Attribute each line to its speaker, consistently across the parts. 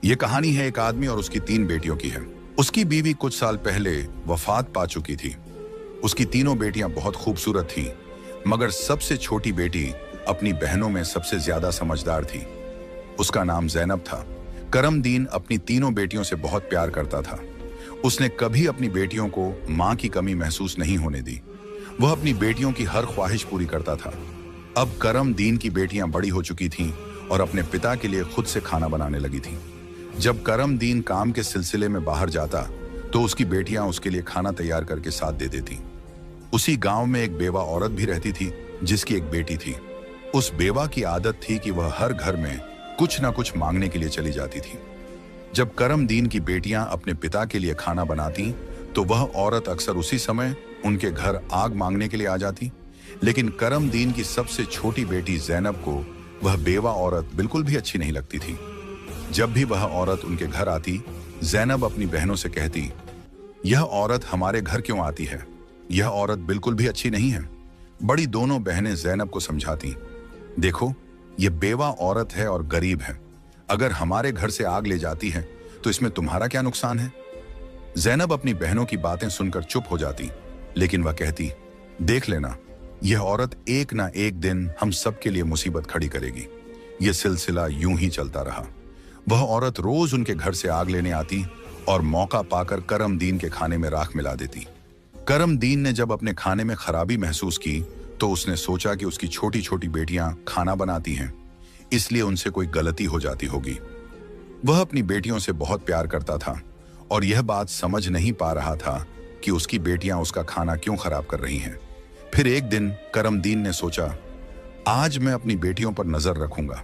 Speaker 1: ये कहानी है एक आदमी और उसकी 3 बेटियों की है। उसकी बीवी कुछ साल पहले वफात पा चुकी थी। उसकी तीनों बेटियां बहुत खूबसूरत थीं, मगर सबसे छोटी बेटी अपनी बहनों में सबसे ज्यादा समझदार थी। उसका नाम ज़ैनब था। करमदीन अपनी तीनों बेटियों से बहुत प्यार करता था। उसने कभी अपनी बेटियों को मां की कमी महसूस नहीं होने दी। वह अपनी बेटियों की हर ख्वाहिश पूरी करता था। अब करमदीन की बेटियां बड़ी हो चुकी थीं और अपने पिता के लिए खुद से खाना बनाने लगी थीं। जब करमदीन काम के सिलसिले में बाहर जाता तो उसकी बेटियां उसके लिए खाना तैयार करके साथ दे देती। उसी गांव में एक बेवा औरत भी रहती थी जिसकी एक बेटी थी। उस बेवा की आदत थी कि वह हर घर में कुछ ना कुछ मांगने के लिए चली जाती थी। जब करमदीन की बेटियां अपने पिता के लिए खाना बनाती तो वह औरत अक्सर उसी समय उनके घर आग मांगने के लिए आ जाती। लेकिन करमदीन की सबसे छोटी बेटी ज़ैनब को वह बेवा औरत बिल्कुल भी अच्छी नहीं लगती थी। जब भी वह औरत उनके घर आती, ज़ैनब अपनी बहनों से कहती, यह औरत हमारे घर क्यों आती है? यह औरत बिल्कुल भी अच्छी नहीं है। बड़ी दोनों बहनें ज़ैनब को समझाती, देखो, यह बेवा औरत है और गरीब है। अगर हमारे घर से आग ले जाती है तो इसमें तुम्हारा क्या नुकसान है? ज़ैनब अपनी बहनों की बातें सुनकर चुप हो जाती, लेकिन वह कहती, देख लेना, यह औरत एक ना एक दिन हम सबके लिए मुसीबत खड़ी करेगी। यह सिलसिला यूं ही चलता रहा। वह औरत रोज उनके घर से आग लेने आती और मौका पाकर करमदीन के खाने में राख मिला देती। करमदीन ने जब अपने खाने में खराबी महसूस की तो उसने सोचा कि उसकी छोटी छोटी बेटियां खाना बनाती हैं, इसलिए उनसे कोई गलती हो जाती होगी। वह अपनी बेटियों से बहुत प्यार करता था और यह बात समझ नहीं पा रहा था कि उसकी बेटियां उसका खाना क्यों खराब कर रही हैं। फिर एक दिन करमदीन ने सोचा, आज मैं अपनी बेटियों पर नजर रखूंगा।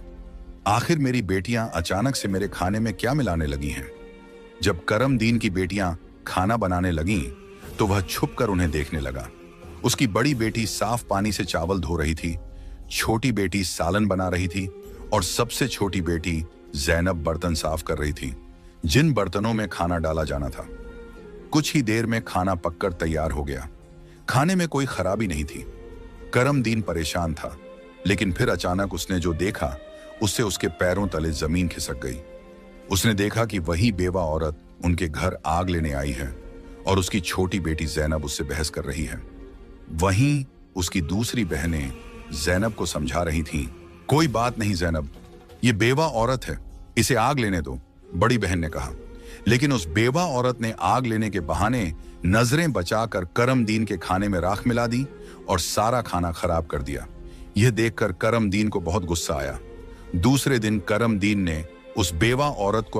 Speaker 1: आखिर मेरी बेटियां अचानक से मेरे खाने में क्या मिलाने लगी हैं? जब करमदीन की बेटियां खाना बनाने लगीं, तो वह छुपकर उन्हें देखने लगा। उसकी बड़ी बेटी साफ पानी से चावल धो रही थी, छोटी बेटी सालन बना रही थी और सबसे छोटी बेटी ज़ैनब बर्तन साफ कर रही थी, जिन बर्तनों में खाना डाला जाना था। कुछ ही देर में खाना पककर तैयार हो गया। खाने में कोई खराबी नहीं थी। करमदीन परेशान था, लेकिन फिर अचानक उसने जो देखा उससे उसके पैरों तले जमीन खिसक गई। उसने देखा कि वही बेवा औरत उनके घर आग लेने आई है और उसकी छोटी बेटी ज़ैनब उससे बहस कर रही है। वहीं उसकी दूसरी बहनें ज़ैनब को समझा रही थीं, कोई बात नहीं ज़ैनब, ये बेवा औरत है, इसे आग लेने दो, बड़ी बहन ने कहा। लेकिन उस बेवा औरत ने आग लेने के बहाने नजरें बचाकर करमदीन के खाने में राख मिला दी और सारा खाना खराब कर दिया। यह देखकर करमदीन को बहुत गुस्सा आया। दूसरे दिन करमदीन ने उस बेवा औरत को